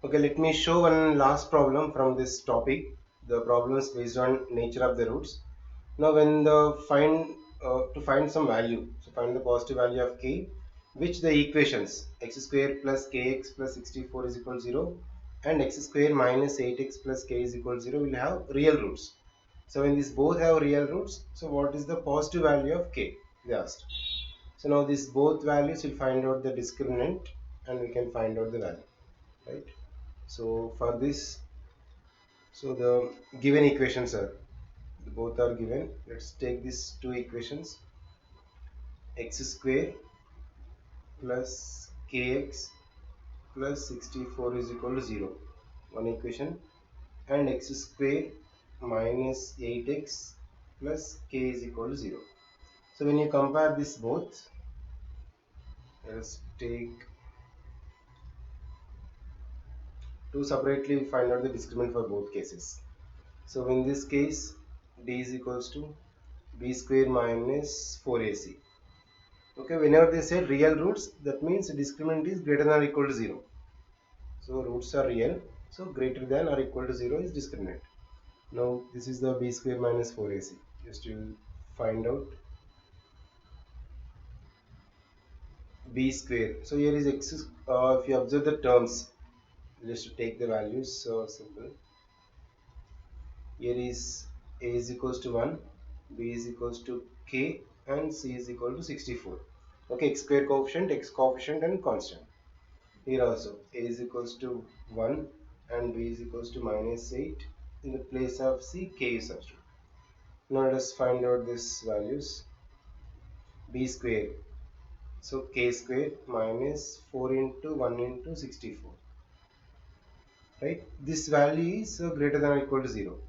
Okay, let me show one last problem from this topic. The problem is based on nature of the roots. Now, when the find to find some value, so find the positive value of k, which the equations x square plus kx plus 64 is equal to 0 and x square minus 8x plus k is equal to 0 will have real roots. So, when these both have real roots, so what is the positive value of k? They asked. So now these both values will find out the discriminant and we can find out the value, right? So for this, so the given equations are both are given. Let's take these two equations: x square plus kx plus 64 is equal to 0. One equation, and x square minus 8x plus k is equal to 0. So when you compare this both, let's take to separately find out the discriminant for both cases. So in this case, d is equals to b square minus 4ac. Okay, whenever they say real roots, that means discriminant is greater than or equal to 0. So roots are real, so greater than or equal to 0 is discriminant. Now this is the b square minus 4ac. Just to find out b square. So here is x, if you observe the terms, just to take the values, so simple. Here is a is equals to 1, b is equals to k, and c is equal to 64. Okay, x square coefficient, x coefficient, and constant. Here also a is equals to 1 and b is equals to minus 8. In the place of c, k is substitute. Now let us find out these values. B square, so k square minus 4 into 1 into 64. Right? This value is greater than or equal to 0.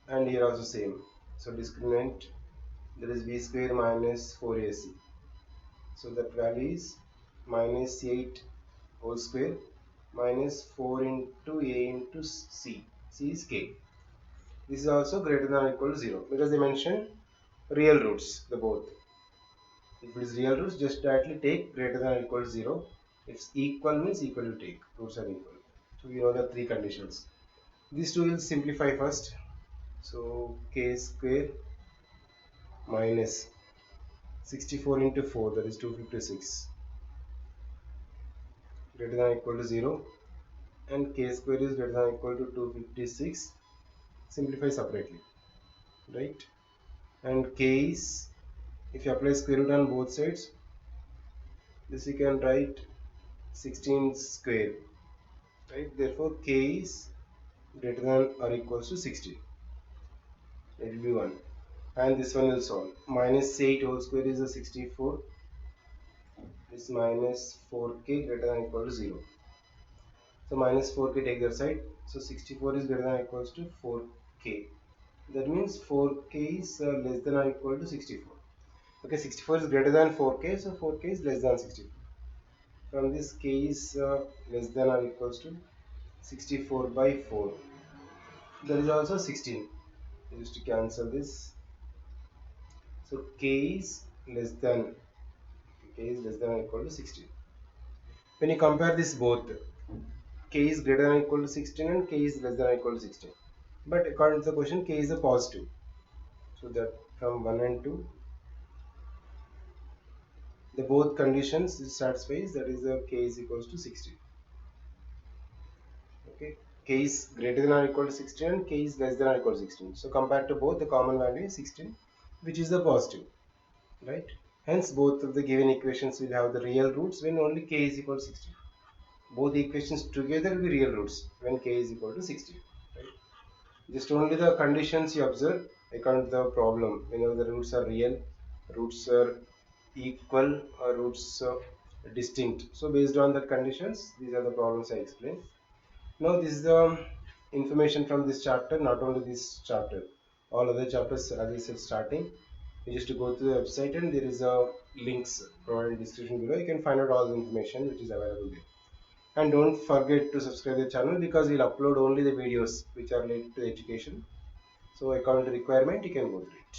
And here also same. So discriminant, that is b square minus 4ac. So that value is minus 8 whole square minus 4 into a into c. C is k. This is also greater than or equal to 0 because they mention real roots, the both. If it is real roots, just directly take greater than or equal to 0. If equal means equal to take. Roots are equal. So we know the three conditions. These two will simplify first. So k square minus 64 into 4, that is 256, greater than or equal to 0, and k square is greater than or equal to 256. Simplify separately, right? And k is, if you apply square root on both sides, this you can write 16 square, right? Therefore k is greater than or equals to 60. It will be 1, and this one will solve. Minus 8 whole square is a 64. This minus 4k greater than or equal to 0. So minus 4k take that side. So 64 is greater than or equals to 4k. That means 4k is less than or equal to 64. Okay, 64 is greater than 4k, so 4k is less than 64. From this, k is less than or equals to 64 by 4. There is also 16. Just to cancel this. So k is less than or equal to 16. When you compare this both, k is greater than or equal to 16 and k is less than or equal to 16. But according to the question, k is a positive. So that from 1 and 2, the both conditions satisfies, that is the k is equals to 16. Okay, k is greater than or equal to 16 and k is less than or equal to 16. So compared to both, the common value is 16, which is the positive, right? Hence both of the given equations will have the real roots when only k is equal to 16. Both equations together will be real roots when k is equal to 16. Right? Just only the conditions you observe according to the problem. Whenever the roots are real, roots are equal, or roots are distinct. So based on the conditions, these are the problems I explained. Now this is the information from this chapter, not only this chapter. All other chapters, as I said starting, you just to go to the website and there is a links provided in description below. You can find out all the information which is available there. And don't forget to subscribe the channel because we'll upload only the videos which are related to education. So according to requirement, you can go through it.